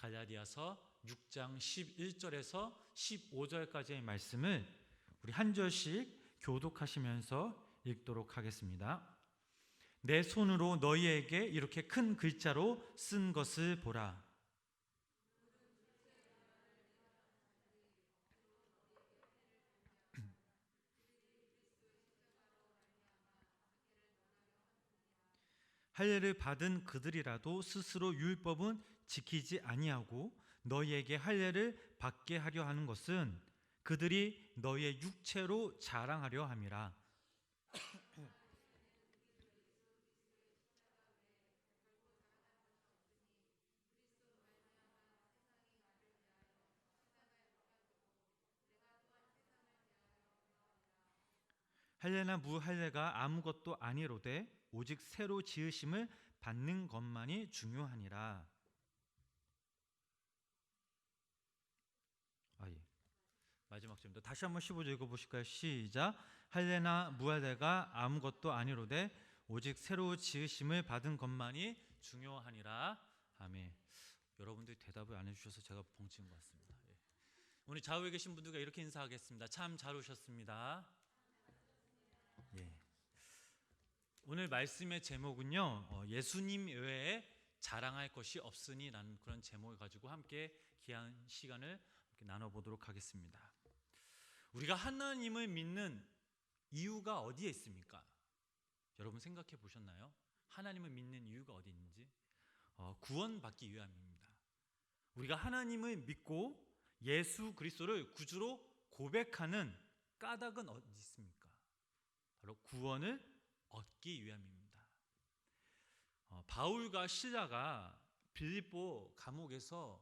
갈라디아서 6장 11절에서 15절까지의 말씀을 우리 한 절씩 교독하시면서 읽도록 하겠습니다. 내 손으로 너희에게 이렇게 큰 글자로 쓴 것을 보라. 할례를 받은 그들이라도 스스로 율법은 지키지 아니하고 너희에게 할례를 받게 하려 하는 것은 그들이 너희의 육체로 자랑하려 함이라. 할례나 무할례가 아무것도 아니로되 오직 새로 지으심을 받는 것만이 중요하니라. 마지막 절입니다. 다시 한번 15절 읽어보실까요? 시작. 할례나 무할례가 아무것도 아니로되 오직 새로 지으심을 받은 것만이 중요하니라. 아멘. 여러분들이 대답을 안 해주셔서 제가 벙친 것 같습니다. 오늘 좌우에 계신 분들과 이렇게 인사하겠습니다. 참 잘 오셨습니다. 오늘 말씀의 제목은요, 예수님 외에 자랑할 것이 없으니 라는 그런 제목을 가지고 함께 귀한 시간을 함께 나눠보도록 하겠습니다. 우리가 하나님을 믿는 이유가 어디에 있습니까? 여러분 생각해 보셨나요? 하나님을 믿는 이유가 어디 있는지? 구원받기 위함입니다. 우리가 하나님을 믿고 예수 그리스도를 구주로 고백하는 까닭은 어디 있습니까? 바로 구원을 얻기 위함입니다. 바울과 실라가 빌립보 감옥에서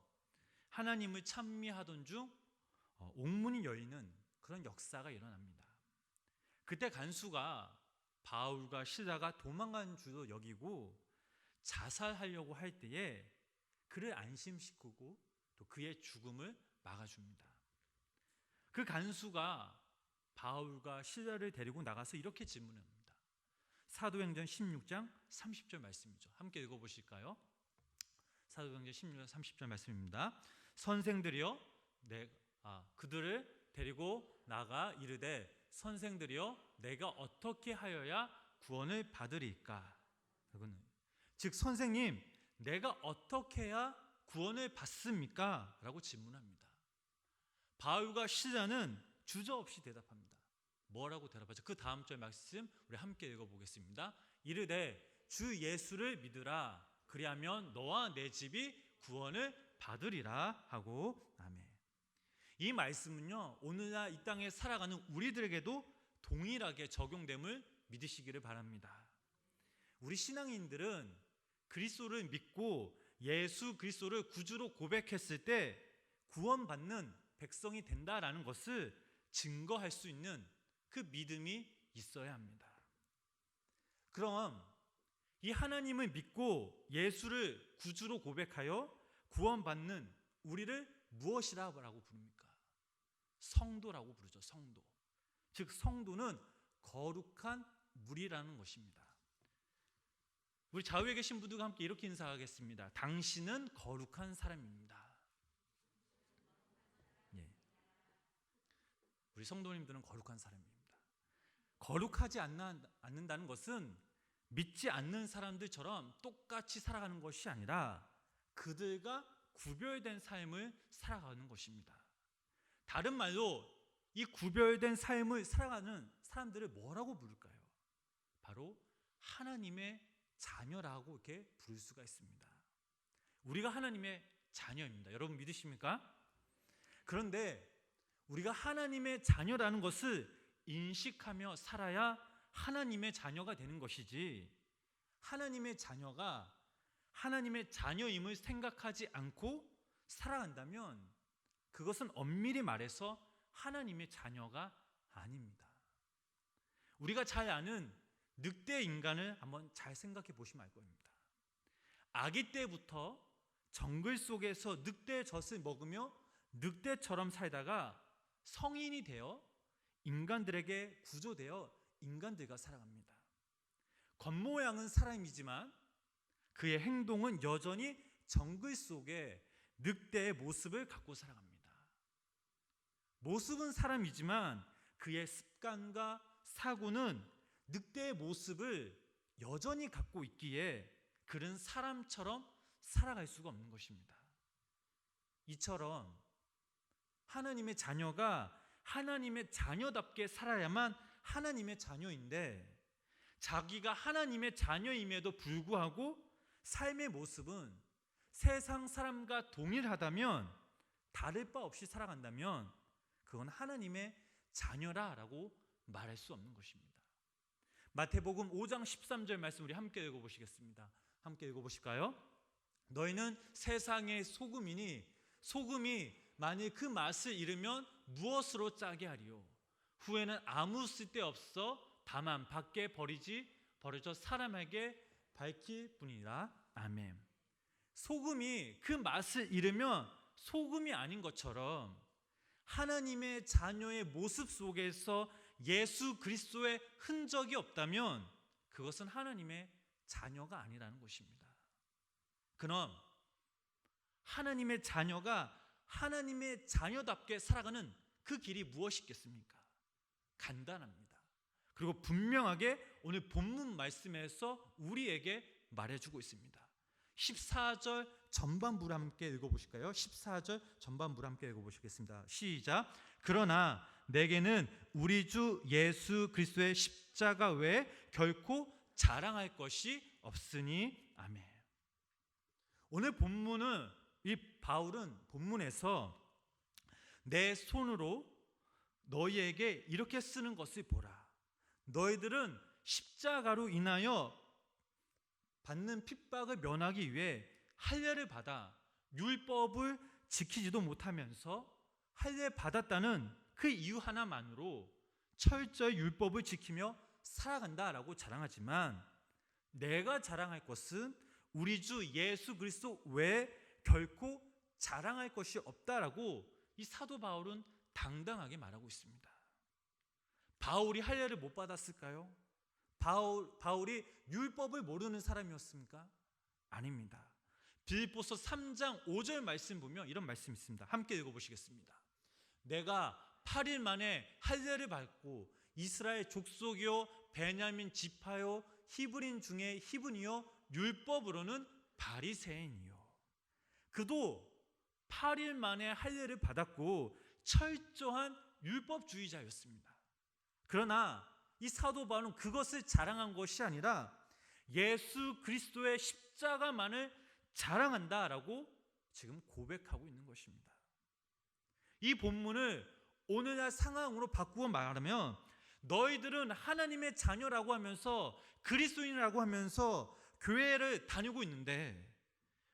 하나님을 찬미하던 중 옥문이 열리는 그런 역사가 일어납니다. 그때 간수가 바울과 실라가 도망간 줄로 여기고 자살하려고 할 때에 그를 안심시키고 또 그의 죽음을 막아줍니다. 그 간수가 바울과 실라를 데리고 나가서 이렇게 질문합니다. 사도행전 16장 30절 말씀이죠. 함께 읽어보실까요? 사도행전 16장 30절 말씀입니다. 선생들이여, 그들을 데리고 나가 이르되 선생들이여, 내가 어떻게 하여야 구원을 받으리까? 즉 선생님, 내가 어떻게 해야 구원을 받습니까? 라고 질문합니다. 바울과 실라는 주저없이 대답합니다. 뭐라고 대답하죠? 그 다음 절 말씀 우리 함께 읽어보겠습니다. 이르되 주 예수를 믿으라. 그리하면 너와 내 집이 구원을 받으리라 하고. 아멘. 이 말씀은요, 오늘날 이 땅에 살아가는 우리들에게도 동일하게 적용됨을 믿으시기를 바랍니다. 우리 신앙인들은 그리스도를 믿고 예수 그리스도를 구주로 고백했을 때 구원받는 백성이 된다라는 것을 증거할 수 있는 그 믿음이 있어야 합니다. 그럼 이 하나님을 믿고 예수를 구주로 고백하여 구원받는 우리를 무엇이라고 부릅니까? 성도라고 부르죠. 성도. 즉 성도는 거룩한 무리라는 것입니다. 우리 좌우에 계신 분들과 함께 이렇게 인사하겠습니다. 당신은 거룩한 사람입니다. 우리 성도님들은 거룩한 사람입니다. 거룩하지 않는다는 것은 믿지 않는 사람들처럼 똑같이 살아가는 것이 아니라 그들과 구별된 삶을 살아가는 것입니다. 다른 말로 이 구별된 삶을 살아가는 사람들을 뭐라고 부를까요? 바로 하나님의 자녀라고 이렇게 부를 수가 있습니다. 우리가 하나님의 자녀입니다. 여러분 믿으십니까? 그런데 우리가 하나님의 자녀라는 것을 인식하며 살아야 하나님의 자녀가 되는 것이지, 하나님의 자녀가 하나님의 자녀임을 생각하지 않고 살아간다면 그것은 엄밀히 말해서 하나님의 자녀가 아닙니다. 우리가 잘 아는 늑대 인간을 한번 잘 생각해 보시면 알 겁니다. 아기 때부터 정글 속에서 늑대의 젖을 먹으며 늑대처럼 살다가 성인이 되어 인간들에게 구조되어 인간들과 살아갑니다. 겉모양은 사람이지만 그의 행동은 여전히 정글 속에 늑대의 모습을 갖고 살아갑니다. 모습은 사람이지만 그의 습관과 사고는 늑대의 모습을 여전히 갖고 있기에 그는 사람처럼 살아갈 수가 없는 것입니다. 이처럼 하나님의 자녀가 하나님의 자녀답게 살아야만 하나님의 자녀인데, 자기가 하나님의 자녀임에도 불구하고 삶의 모습은 세상 사람과 동일하다면, 다를 바 없이 살아간다면 그건 하나님의 자녀라라고 말할 수 없는 것입니다. 마태복음 5장 13절 말씀 우리 함께 읽어보시겠습니다. 함께 읽어보실까요? 너희는 세상의 소금이니 소금이 만일 그 맛을 잃으면 무엇으로 짜게 하리요? 후에는 아무 쓸데없어 다만 밖에 버려져 사람에게 밝힐 뿐이라. 아멘. 소금이 그 맛을 잃으면 소금이 아닌 것처럼 하나님의 자녀의 모습 속에서 예수 그리스도의 흔적이 없다면 그것은 하나님의 자녀가 아니라는 것입니다. 그럼 하나님의 자녀가 하나님의 자녀답게 살아가는 그 길이 무엇이겠습니까? 간단합니다. 그리고 분명하게 오늘 본문 말씀에서 우리에게 말해주고 있습니다. 14절 전반부를 함께 읽어보실까요? 14절 전반부를 함께 읽어보시겠습니다. 시작. 그러나 내게는 우리 주 예수 그리스도의 십자가 외에 결코 자랑할 것이 없으니. 아멘. 오늘 본문은, 이 바울은 본문에서 내 손으로 너희에게 이렇게 쓰는 것을 보라. 너희들은 십자가로 인하여 받는 핍박을 면하기 위해 할례를 받아 율법을 지키지도 못하면서 할례 받았다는 그 이유 하나만으로 철저히 율법을 지키며 살아간다라고 자랑하지만, 내가 자랑할 것은 우리 주 예수 그리스도 외에 결코 자랑할 것이 없다라고 이 사도 바울은 당당하게 말하고 있습니다. 바울이 할례를 못 받았을까요? 바울이 율법을 모르는 사람이었습니까? 아닙니다. 빌립보서 3장 5절 말씀 보면 이런 말씀이 있습니다. 함께 읽어보시겠습니다. 내가 8일 만에 할례를 받고 이스라엘 족속이요 베냐민 지파요 히브리인 중에 히브리요 율법으로는 바리새인이요. 그도 8일 만에 할례를 받았고 철저한 율법주의자였습니다. 그러나 이 사도 바울은 그것을 자랑한 것이 아니라 예수 그리스도의 십자가만을 자랑한다라고 지금 고백하고 있는 것입니다. 이 본문을 오늘날 상황으로 바꾸어 말하면, 너희들은 하나님의 자녀라고 하면서 그리스도인이라고 하면서 교회를 다니고 있는데,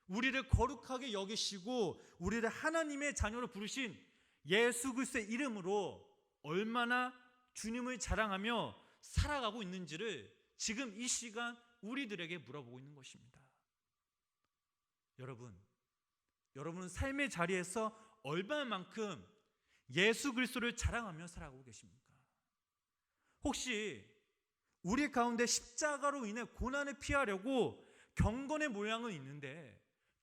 우리를 거룩하게 여기시고 우리를 하나님의 자녀로 부르신 예수 그리스도의 이름으로 얼마나 주님을 자랑하며 살아가고 있는지를 지금 이 시간 우리들에게 물어보고 있는 것입니다. 여러분은 삶의 자리에서 얼마만큼 예수 그리스도를 자랑하며 살아가고 계십니까? 혹시 우리 가운데 십자가로 인해 고난을 피하려고 경건의 모양은 있는데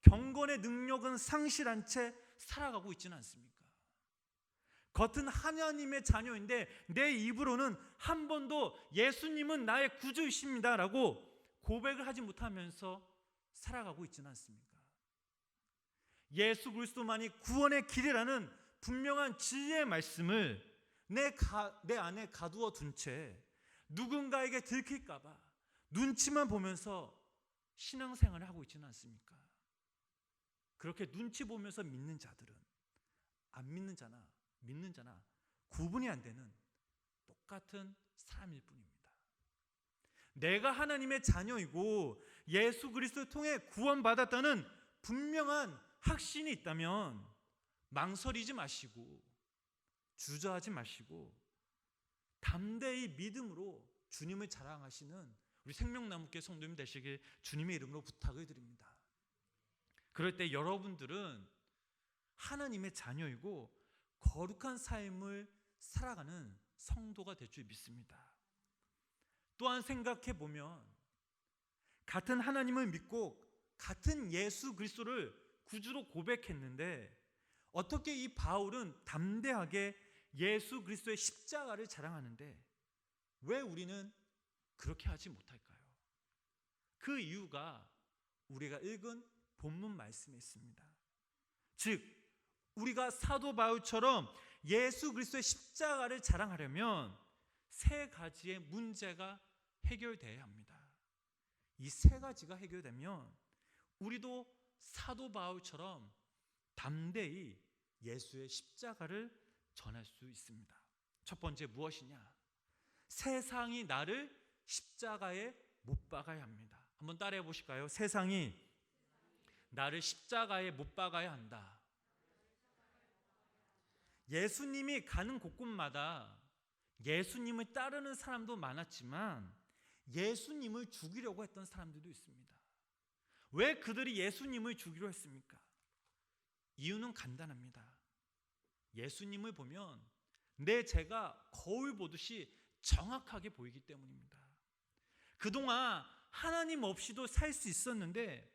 경건의 능력은 상실한 채 살아가고 있지는 않습니까? 겉은 하나님의 자녀인데 내 입으로는 한 번도 예수님은 나의 구주이십니다 라고 고백을 하지 못하면서 살아가고 있지는 않습니까? 예수 그리스도만이 구원의 길이라는 분명한 진리의 말씀을 내 안에 가두어 둔 채 누군가에게 들킬까 봐 눈치만 보면서 신앙생활을 하고 있지는 않습니까? 그렇게 눈치 보면서 믿는 자들은 안 믿는 자나 믿는 자나 구분이 안 되는 똑같은 사람일 뿐입니다. 내가 하나님의 자녀이고 예수 그리스도를 통해 구원받았다는 분명한 확신이 있다면 망설이지 마시고 주저하지 마시고 담대히 믿음으로 주님을 자랑하시는 우리 생명나무교회 성도님 되시길 주님의 이름으로 부탁을 드립니다. 그럴 때 여러분들은 하나님의 자녀이고 거룩한 삶을 살아가는 성도가 될 줄 믿습니다. 또한 생각해 보면 같은 하나님을 믿고 같은 예수 그리스도를 구주로 고백했는데 어떻게 이 바울은 담대하게 예수 그리스도의 십자가를 자랑하는데 왜 우리는 그렇게 하지 못할까요? 그 이유가 우리가 읽은 본문 말씀에 있습니다. 즉 우리가 사도 바울처럼 예수 그리스도의 십자가를 자랑하려면 세 가지의 문제가 해결돼야 합니다. 이 세 가지가 해결되면 우리도 사도 바울처럼 담대히 예수의 십자가를 전할 수 있습니다. 첫 번째 무엇이냐? 세상이 나를 십자가에 못 박아야 합니다. 한번 따라해 보실까요? 세상이 나를 십자가에 못 박아야 한다. 예수님이 가는 곳곳마다 예수님을 따르는 사람도 많았지만 예수님을 죽이려고 했던 사람들도 있습니다. 왜 그들이 예수님을 죽이려 했습니까? 이유는 간단합니다. 예수님을 보면 내 죄가 거울 보듯이 정확하게 보이기 때문입니다. 그동안 하나님 없이도 살 수 있었는데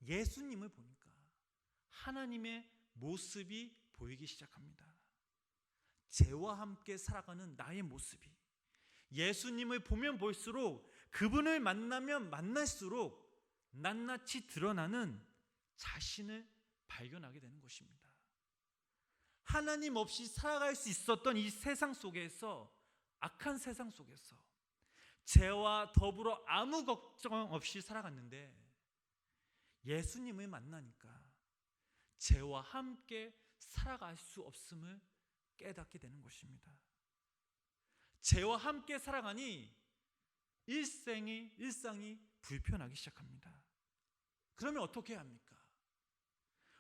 예수님을 보니까 하나님의 모습이 보이기 시작합니다. 죄와 함께 살아가는 나의 모습이 예수님을 보면 볼수록 그분을 만나면 만날수록 낱낱이 드러나는 자신을 발견하게 되는 것입니다. 하나님 없이 살아갈 수 있었던 이 세상 속에서, 악한 세상 속에서 죄와 더불어 아무 걱정 없이 살아갔는데 예수님을 만나니까 죄와 함께 살아갈 수 없음을 깨닫게 되는 것입니다. 죄와 함께 살아가니 일상이 불편하기 시작합니다. 그러면 어떻게 해야 합니까?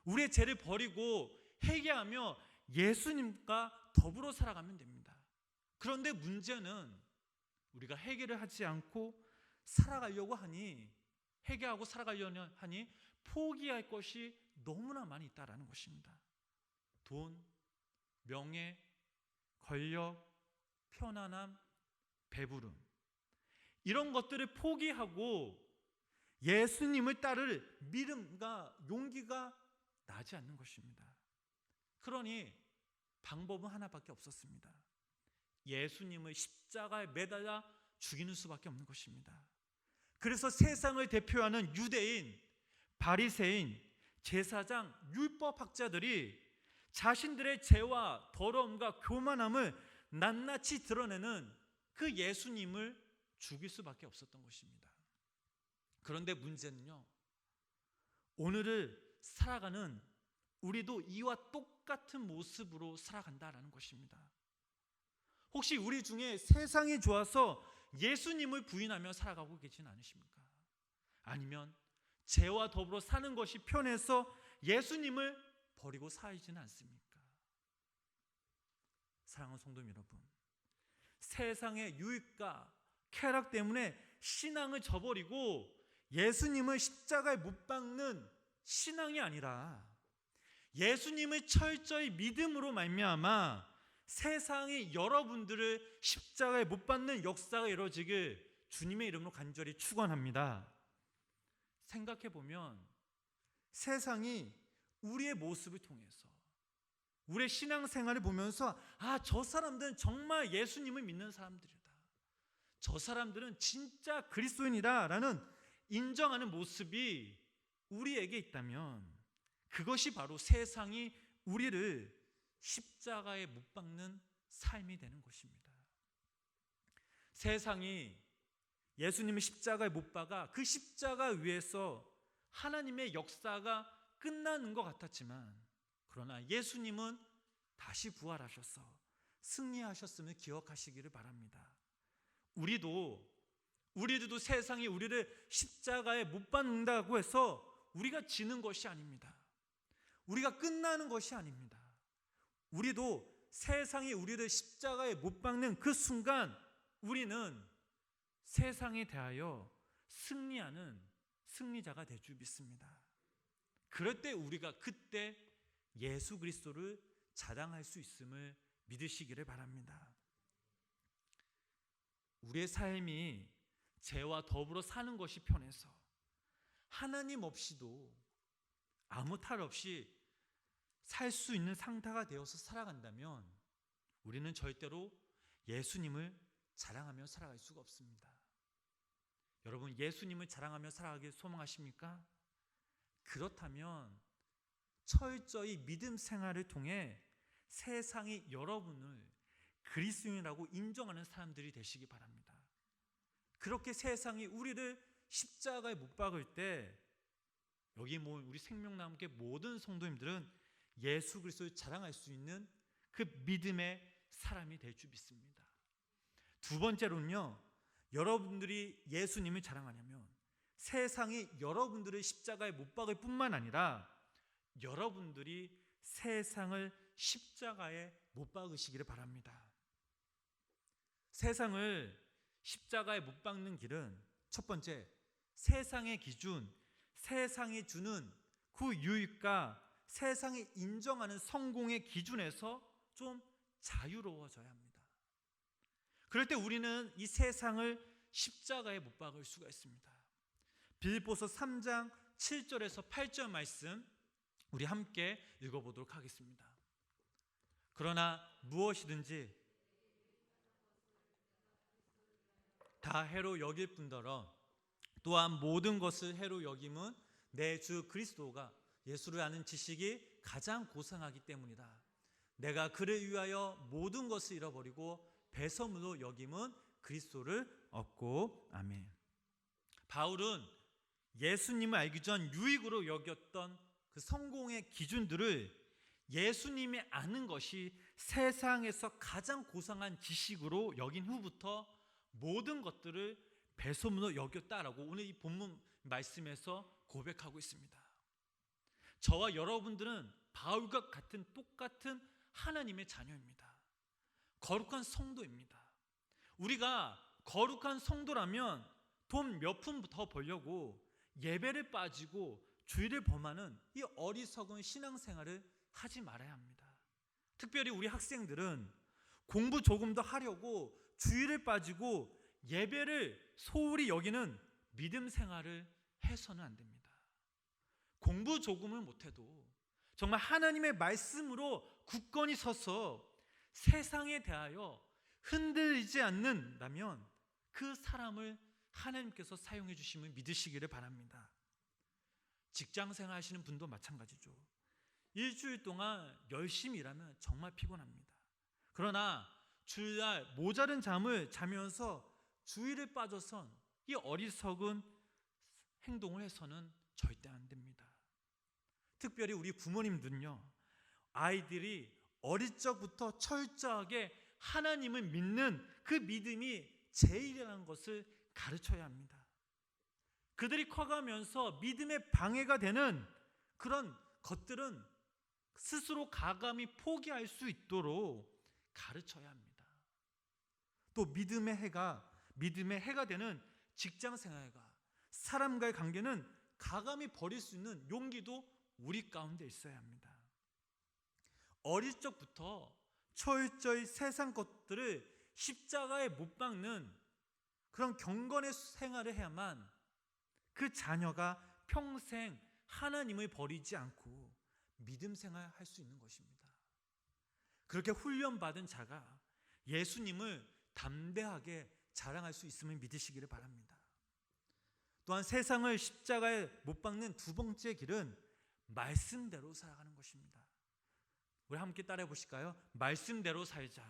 우리의 죄를 버리고 회개하며 예수님과 더불어 살아가면 됩니다. 그런데 문제는 우리가 회개를 하지 않고 살아가려고 하니, 회개하고 살아가려고 하니 포기할 것이 너무나 많이 있다라는 것입니다. 돈, 명예, 권력, 편안함, 배부름, 이런 것들을 포기하고 예수님을 따를 믿음과 용기가 나지 않는 것입니다. 그러니 방법은 하나밖에 없었습니다. 예수님을 십자가에 매달아 죽이는 수밖에 없는 것입니다. 그래서 세상을 대표하는 유대인, 바리새인, 제사장, 율법학자들이 자신들의 죄와 더러움과 교만함을 낱낱이 드러내는 그 예수님을 죽일 수밖에 없었던 것입니다. 그런데 문제는요, 오늘을 살아가는 우리도 이와 똑같은 모습으로 살아간다라는 것입니다. 혹시 우리 중에 세상이 좋아서 예수님을 부인하며 살아가고 계시는 않으십니까? 아니면 죄와 더불어 사는 것이 편해서 예수님을 버리고 살지는 않습니까? 사랑하는 성도 여러분, 세상의 유익과 쾌락 때문에 신앙을 저버리고 예수님을 십자가에 못 박는 신앙이 아니라 예수님을 철저히 믿음으로 말미암아 세상이 여러분들을 십자가에 못 박는 역사가 이루어지길 주님의 이름으로 간절히 축원합니다. 생각해 보면 세상이 우리의 모습을 통해서, 우리의 신앙생활을 보면서 저 사람들은 정말 예수님을 믿는 사람들이다, 저 사람들은 진짜 그리스도인이다 라는 인정하는 모습이 우리에게 있다면 그것이 바로 세상이 우리를 십자가에 못 박는 삶이 되는 것입니다. 세상이 예수님의 십자가에 못 박아 그 십자가 위에서 하나님의 역사가 끝나는 것 같았지만, 그러나 예수님은 다시 부활하셔서 승리하셨음을 기억하시기를 바랍니다. 우리도 세상이 우리를 십자가에 못 박는다고 해서 우리가 지는 것이 아닙니다. 우리가 끝나는 것이 아닙니다. 우리도 세상이 우리를 십자가에 못 박는 그 순간 우리는 세상에 대하여 승리하는 승리자가 될 줄 믿습니다. 그럴 때 우리가 그때 예수 그리스도를 자랑할 수 있음을 믿으시기를 바랍니다. 우리의 삶이 죄와 더불어 사는 것이 편해서 하나님 없이도 아무 탈 없이 살 수 있는 상태가 되어서 살아간다면 우리는 절대로 예수님을 자랑하며 살아갈 수가 없습니다. 여러분, 예수님을 자랑하며 살아가길 소망하십니까? 그렇다면 철저히 믿음 생활을 통해 세상이 여러분을 그리스도인이라고 인정하는 사람들이 되시기 바랍니다. 그렇게 세상이 우리를 십자가에 못 박을 때 여기 우리 생명나무교회 모든 성도님들은 예수 그리스도를 자랑할 수 있는 그 믿음의 사람이 될 줄 믿습니다. 두 번째로는요, 여러분들이 예수님을 자랑하려면 세상이 여러분들을 십자가에 못 박을 뿐만 아니라 여러분들이 세상을 십자가에 못 박으시기를 바랍니다. 세상을 십자가에 못 박는 길은 첫 번째, 세상의 기준, 세상이 주는 그 유익과 세상이 인정하는 성공의 기준에서 좀 자유로워져야 합니다. 그럴 때 우리는 이 세상을 십자가에 못 박을 수가 있습니다. 빌립보서 3장 7절에서 8절 말씀 우리 함께 읽어보도록 하겠습니다. 그러나 무엇이든지 다 해로 여길 뿐더러 또한 모든 것을 해로 여김은 내 주 그리스도가 예수를 아는 지식이 가장 고상하기 때문이다. 내가 그를 위하여 모든 것을 잃어버리고 배설물로 여김은 그리스도를 얻고. 아멘. 바울은 예수님을 알기 전 유익으로 여겼던 그 성공의 기준들을 예수님이 아는 것이 세상에서 가장 고상한 지식으로 여긴 후부터 모든 것들을 배설물로 여겼다라고 오늘 이 본문 말씀에서 고백하고 있습니다. 저와 여러분들은 바울과 같은 똑같은 하나님의 자녀입니다. 거룩한 성도입니다. 우리가 거룩한 성도라면 돈 몇 푼 더 벌려고 예배를 빠지고 주의를 범하는 이 어리석은 신앙생활을 하지 말아야 합니다. 특별히 우리 학생들은 공부 조금 더 하려고 주의를 빠지고 예배를 소홀히 여기는 믿음 생활을 해서는 안 됩니다. 공부 조금을 못해도 정말 하나님의 말씀으로 굳건히 서서 세상에 대하여 흔들리지 않는다면 그 사람을 하나님께서 사용해 주심을 믿으시기를 바랍니다. 직장생활 하시는 분도 마찬가지죠. 일주일 동안 열심히 일하면 정말 피곤합니다. 그러나 주일날 모자른 잠을 자면서 주일을 빠져선 이 어리석은 행동을 해서는 절대 안 됩니다. 특별히 우리 부모님들은요, 아이들이 어릴 적부터 철저하게 하나님을 믿는 그 믿음이 제일이라는 것을 가르쳐야 합니다. 그들이 커가면서 믿음의 방해가 되는 그런 것들은 스스로 가감히 포기할 수 있도록 가르쳐야 합니다. 또 믿음의 해가 되는 직장 생활과 사람과의 관계는 가감히 버릴 수 있는 용기도 우리 가운데 있어야 합니다. 어릴 적부터 철저히 세상 것들을 십자가에 못 박는 그런 경건의 생활을 해야만 그 자녀가 평생 하나님을 버리지 않고 믿음 생활할 수 있는 것입니다. 그렇게 훈련받은 자가 예수님을 담대하게 자랑할 수 있음을 믿으시기를 바랍니다. 또한 세상을 십자가에 못 박는 두 번째 길은 말씀대로 살아가는 것입니다. 우리 함께 따라해 보실까요? 말씀대로 살자.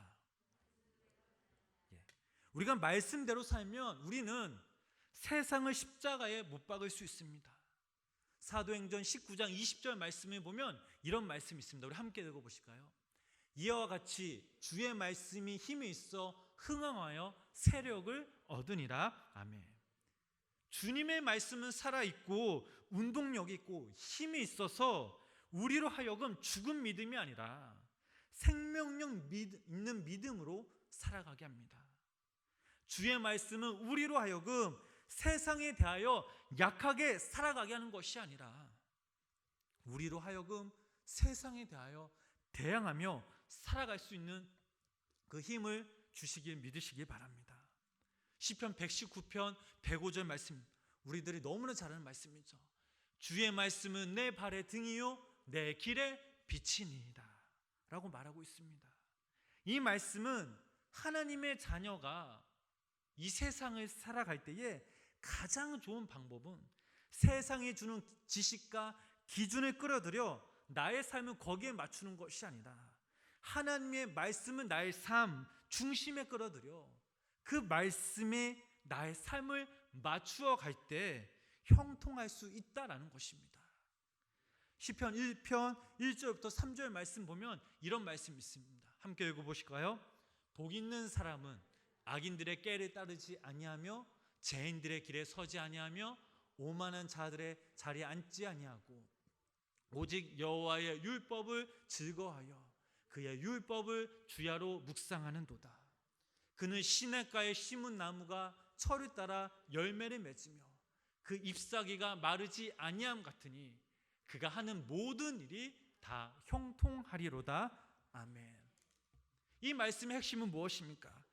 우리가 말씀대로 살면 우리는 세상을 십자가에 못 박을 수 있습니다. 사도행전 19장 20절 말씀을 보면 이런 말씀이 있습니다. 우리 함께 읽어보실까요? 이와 같이 주의 말씀이 힘이 있어 흥황하여 세력을 얻으니라. 아멘. 주님의 말씀은 살아있고 운동력이 있고 힘이 있어서 우리로 하여금 죽은 믿음이 아니라 생명력 있는 믿음으로 살아가게 합니다. 주의 말씀은 우리로 하여금 세상에 대하여 약하게 살아가게 하는 것이 아니라 우리로 하여금 세상에 대하여 대항하며 살아갈 수 있는 그 힘을 주시길 믿으시기 바랍니다. 시편 119편 105절 말씀, 우리들이 너무나 잘 아는 말씀이죠. 주의 말씀은 내 발의 등이요 내 길의 빛이니이다 라고 말하고 있습니다. 이 말씀은 하나님의 자녀가 이 세상을 살아갈 때에 가장 좋은 방법은 세상이 주는 지식과 기준을 끌어들여 나의 삶을 거기에 맞추는 것이 아니라 하나님의 말씀은 나의 삶 중심에 끌어들여 그 말씀에 나의 삶을 맞추어 갈 때 형통할 수 있다라는 것입니다. 시편 1편 1절부터 3절 말씀 보면 이런 말씀이 있습니다. 함께 읽어보실까요? 복 있는 사람은 악인들의 꾀를 따르지 아니하며 죄인들의 길에 서지 아니하며 오만한 자들의 자리에 앉지 아니하고 오직 여호와의 율법을 즐거워하여 그의 율법을 주야로 묵상하는도다. 그는 시냇가에 심은 나무가 철을 따라 열매를 맺으며 그 잎사귀가 마르지 아니함 같으니 그가 하는 모든 일이 다 형통하리로다. 아멘. 이 말씀의 핵심은 무엇입니까?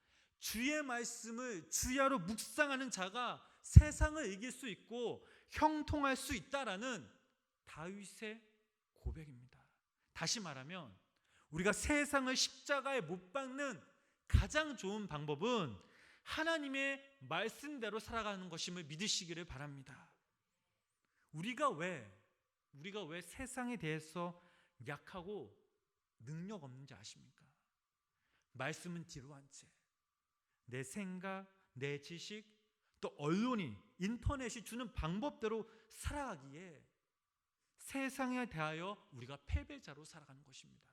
주의 말씀을 주야로 묵상하는 자가 세상을 이길 수 있고 형통할 수 있다라는 다윗의 고백입니다. 다시 말하면 우리가 세상을 십자가에 못 박는 가장 좋은 방법은 하나님의 말씀대로 살아가는 것임을 믿으시기를 바랍니다. 우리가 왜 세상에 대해서 약하고 능력 없는지 아십니까? 말씀은 뒤로 한 채 내 생각, 내 지식, 또 언론이, 인터넷이 주는 방법대로 살아가기에 세상에 대하여 우리가 패배자로 살아가는 것입니다.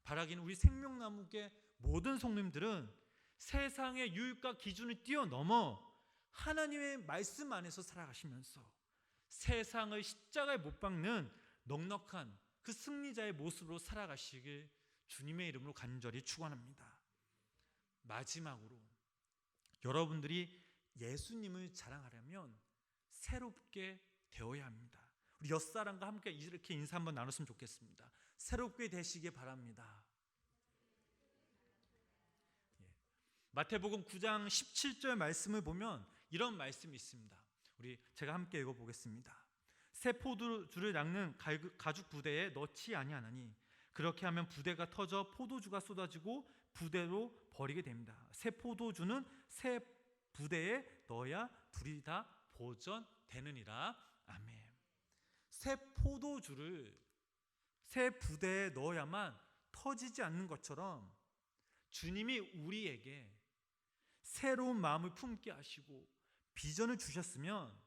바라기는 우리 생명나무의 모든 성도님들은 세상의 유익과 기준을 뛰어넘어 하나님의 말씀 안에서 살아가시면서 세상을 십자가에 못 박는 넉넉한 그 승리자의 모습으로 살아가시길 주님의 이름으로 간절히 축원합니다. 마지막으로 여러분들이 예수님을 자랑하려면 새롭게 되어야 합니다. 우리 옆사람과 함께 이렇게 인사 한번 나눴으면 좋겠습니다. 새롭게 되시기 바랍니다. 마태복음 9장 17절 말씀을 보면 이런 말씀이 있습니다. 제가 함께 읽어보겠습니다. 새 포도주를 낚는 가죽 부대에 넣지 아니하나니 그렇게 하면 부대가 터져 포도주가 쏟아지고 부대로 버리게 됩니다. 새 포도주는 새 부대에 넣어야 둘이 다 보존되느니라. 아멘. 새 포도주를 새 부대에 넣어야만 터지지 않는 것처럼 주님이 우리에게 새로운 마음을 품게 하시고 비전을 주셨으면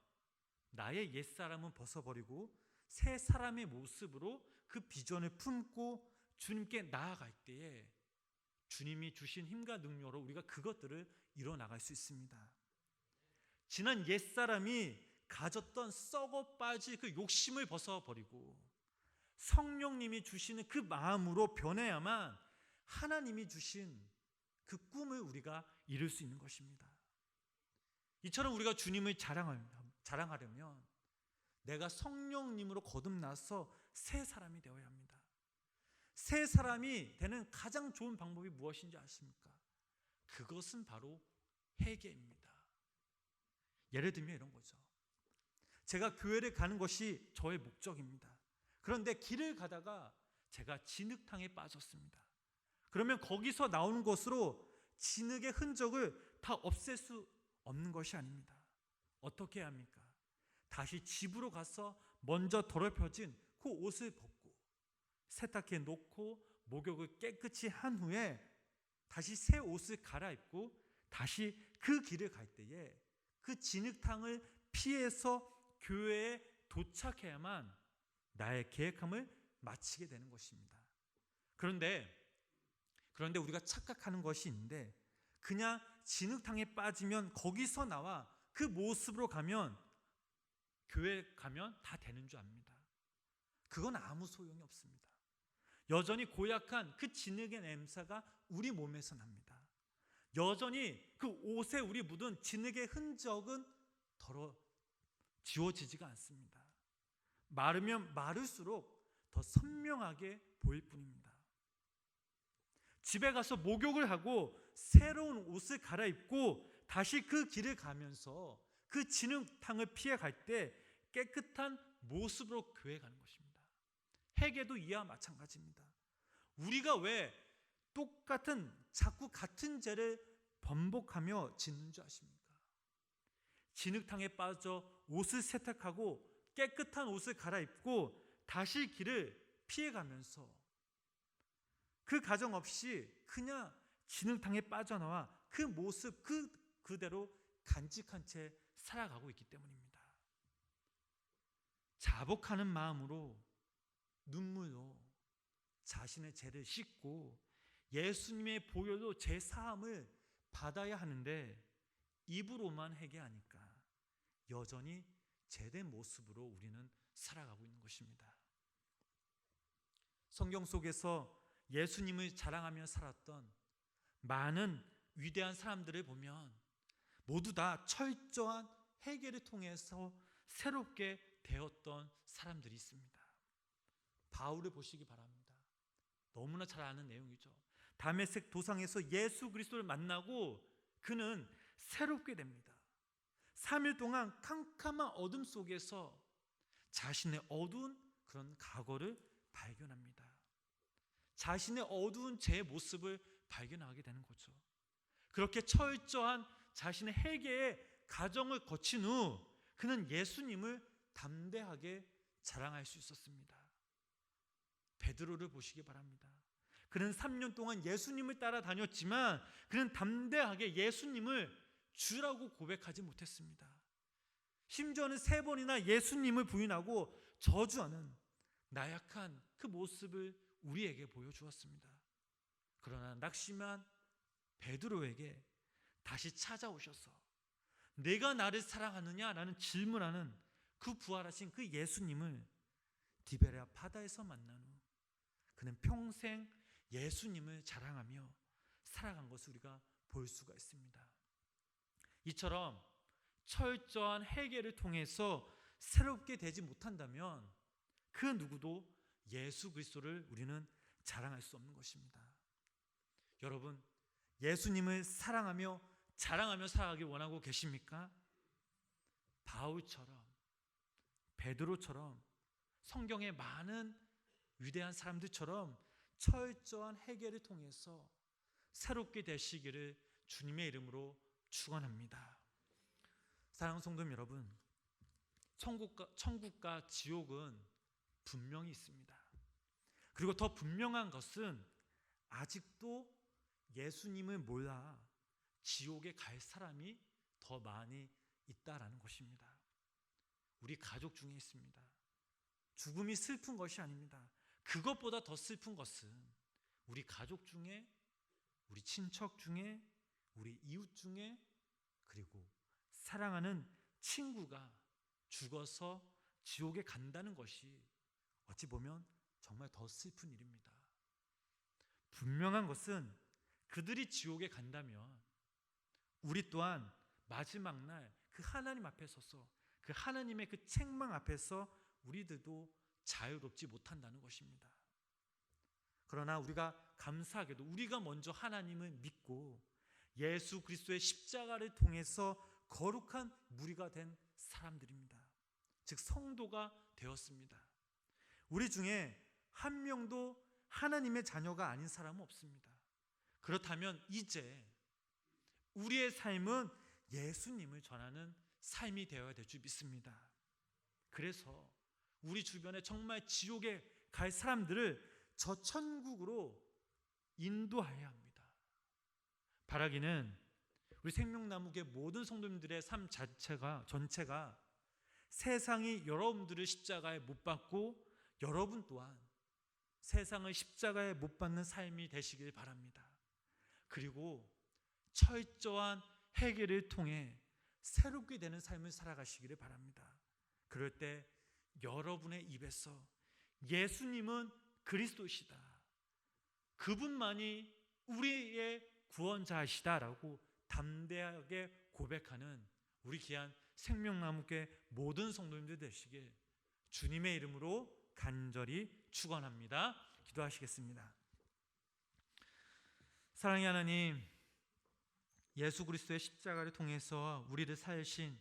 나의 옛사람은 벗어버리고 새 사람의 모습으로 그 비전을 품고 주님께 나아갈 때에 주님이 주신 힘과 능력으로 우리가 그것들을 이뤄나갈 수 있습니다. 지난 옛사람이 가졌던 썩어 빠질 그 욕심을 벗어버리고 성령님이 주시는 그 마음으로 변해야만 하나님이 주신 그 꿈을 우리가 이룰 수 있는 것입니다. 이처럼 우리가 주님을 자랑하려면 내가 성령님으로 거듭나서 새 사람이 되어야 합니다. 새 사람이 되는 가장 좋은 방법이 무엇인지 아십니까? 그것은 바로 회개입니다. 예를 들면 이런 거죠. 제가 교회를 가는 것이 저의 목적입니다. 그런데 길을 가다가 제가 진흙탕에 빠졌습니다. 그러면 거기서 나오는 것으로 진흙의 흔적을 다 없앨 수 없는 것이 아닙니다. 어떻게 해야 합니까? 다시 집으로 가서 먼저 더럽혀진 그 옷을 벗고 세탁기에 놓고 목욕을 깨끗이 한 후에 다시 새 옷을 갈아입고 다시 그 길을 갈 때에 그 진흙탕을 피해서 교회에 도착해야만 나의 계획함을 마치게 되는 것입니다. 그런데 우리가 착각하는 것이 있는데 그냥 진흙탕에 빠지면 거기서 나와 그 모습으로 가면 교회 가면 다 되는 줄 압니다. 그건 아무 소용이 없습니다. 여전히 고약한 그 진흙의 냄새가 우리 몸에서 납니다. 여전히 그 옷에 우리 묻은 진흙의 흔적은 지워지지가 않습니다. 마르면 마를수록 더 선명하게 보일 뿐입니다. 집에 가서 목욕을 하고 새로운 옷을 갈아입고 다시 그 길을 가면서 그 진흙탕을 피해 갈 때 깨끗한 모습으로 교회에 가는 것입니다. 회개도 이와 마찬가지입니다. 우리가 왜 똑같은 자꾸 같은 죄를 번복하며 짓는 줄 아십니까? 진흙탕에 빠져 옷을 세탁하고 깨끗한 옷을 갈아입고 다시 길을 피해가면서 그 가정 없이 그냥 진흙탕에 빠져나와 그 모습 그대로 간직한 채 살아가고 있기 때문입니다. 자복하는 마음으로 눈물로 자신의 죄를 씻고 예수님의 보혈로 제 사함을 받아야 하는데 입으로만 회개하니까 여전히 죄된 모습으로 우리는 살아가고 있는 것입니다. 성경 속에서 예수님을 자랑하며 살았던 많은 위대한 사람들을 보면 모두 다 철저한 회개를 통해서 새롭게 되었던 사람들이 있습니다. 바울을 보시기 바랍니다. 너무나 잘 아는 내용이죠. 다메섹 도상에서 예수 그리스도를 만나고 그는 새롭게 됩니다. 3일 동안 캄캄한 어둠 속에서 자신의 어두운 그런 과거를 발견합니다. 자신의 어두운 제 모습을 발견하게 되는 거죠. 그렇게 철저한 자신의 회개의 과정을 거친 후 그는 예수님을 담대하게 자랑할 수 있었습니다. 베드로를 보시기 바랍니다. 그는 3년 동안 예수님을 따라다녔지만 그는 담대하게 예수님을 주라고 고백하지 못했습니다. 심지어는 3번이나 예수님을 부인하고 저주하는 나약한 그 모습을 우리에게 보여주었습니다. 그러나 낙심한 베드로에게 다시 찾아오셔서 내가 나를 사랑하느냐라는 질문하는 그 부활하신 그 예수님을 디베랴 바다에서 만난 후 그는 평생 예수님을 자랑하며 살아간 것을 우리가 볼 수가 있습니다. 이처럼 철저한 회개를 통해서 새롭게 되지 못한다면 그 누구도 예수 그리스도를 우리는 자랑할 수 없는 것입니다. 여러분, 예수님을 사랑하며 자랑하며 살아가길 원하고 계십니까? 바울처럼, 베드로처럼, 성경의 많은 위대한 사람들처럼 철저한 회개를 통해서 새롭게 되시기를 주님의 이름으로 축원합니다. 사랑하는 성도 여러분, 천국과 지옥은 분명히 있습니다. 그리고 더 분명한 것은 아직도 예수님을 몰라 지옥에 갈 사람이 더 많이 있다라는 것입니다. 우리 가족 중에 있습니다. 죽음이 슬픈 것이 아닙니다. 그것보다 더 슬픈 것은 우리 가족 중에, 우리 친척 중에, 우리 이웃 중에, 그리고 사랑하는 친구가 죽어서 지옥에 간다는 것이 어찌 보면 정말 더 슬픈 일입니다. 분명한 것은 그들이 지옥에 간다면 우리 또한 마지막 날 그 하나님 앞에 서서 그 하나님의 그 책망 앞에서 우리들도 자유롭지 못한다는 것입니다. 그러나 우리가 감사하게도 우리가 먼저 하나님을 믿고 예수 그리스도의 십자가를 통해서 거룩한 무리가 된 사람들입니다. 즉 성도가 되었습니다. 우리 중에 한 명도 하나님의 자녀가 아닌 사람은 없습니다. 그렇다면 이제 우리의 삶은 예수님을 전하는 삶이 되어야 될 줄 믿습니다. 그래서 우리 주변에 정말 지옥에 갈 사람들을 저 천국으로 인도해야 합니다. 바라기는 우리 생명나무의 모든 성도님들의 삶 전체가 세상이 여러분들을 십자가에 못 박고 여러분 또한 세상을 십자가에 못 박는 삶이 되시길 바랍니다. 그리고 철저한 회개를 통해 새롭게 되는 삶을 살아가시기를 바랍니다. 그럴 때 여러분의 입에서 예수님은 그리스도시다, 그분만이 우리의 구원자시다라고 담대하게 고백하는 우리 귀한 생명나무교회 모든 성도님들 되시길 주님의 이름으로 간절히 축원합니다. 기도하시겠습니다. 사랑의 하나님, 예수 그리스도의 십자가를 통해서 우리를 살신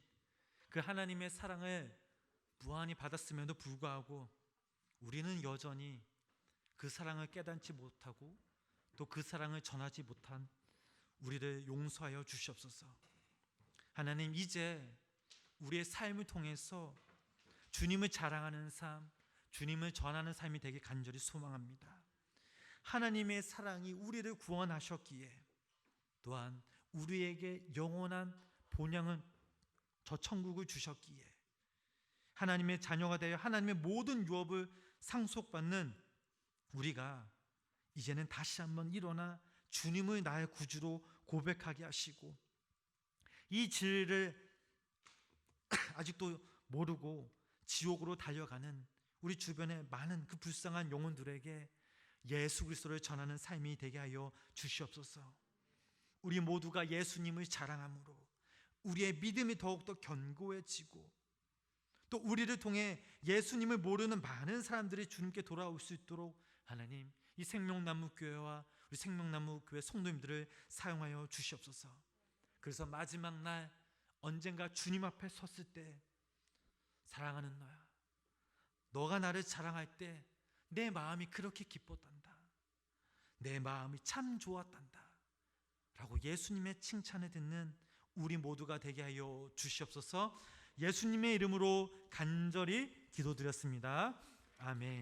그 하나님의 사랑을 무한히 받았음에도 불구하고 우리는 여전히 그 사랑을 깨닫지 못하고 또 그 사랑을 전하지 못한 우리를 용서하여 주시옵소서. 하나님, 이제 우리의 삶을 통해서 주님을 자랑하는 삶, 주님을 전하는 삶이 되길 간절히 소망합니다. 하나님의 사랑이 우리를 구원하셨기에 또한 우리에게 영원한 본향은 저 천국을 주셨기에 하나님의 자녀가 되어 하나님의 모든 유업을 상속받는 우리가 이제는 다시 한번 일어나 주님을 나의 구주로 고백하게 하시고, 이 진리를 아직도 모르고 지옥으로 달려가는 우리 주변의 많은 그 불쌍한 영혼들에게 예수 그리스도를 전하는 삶이 되게 하여 주시옵소서. 우리 모두가 예수님을 자랑함으로 우리의 믿음이 더욱더 견고해지고 또 우리를 통해 예수님을 모르는 많은 사람들이 주님께 돌아올 수 있도록 하나님, 이 생명나무 교회와 우리 생명나무 교회 성도님들을 사용하여 주시옵소서. 그래서 마지막 날 언젠가 주님 앞에 섰을 때, 사랑하는 너야, 너가 나를 자랑할 때 내 마음이 그렇게 기뻤단다, 내 마음이 참 좋았단다 라고 예수님의 칭찬을 듣는 우리 모두가 되게 하여 주시옵소서. 예수님의 이름으로 간절히 기도드렸습니다. 아멘.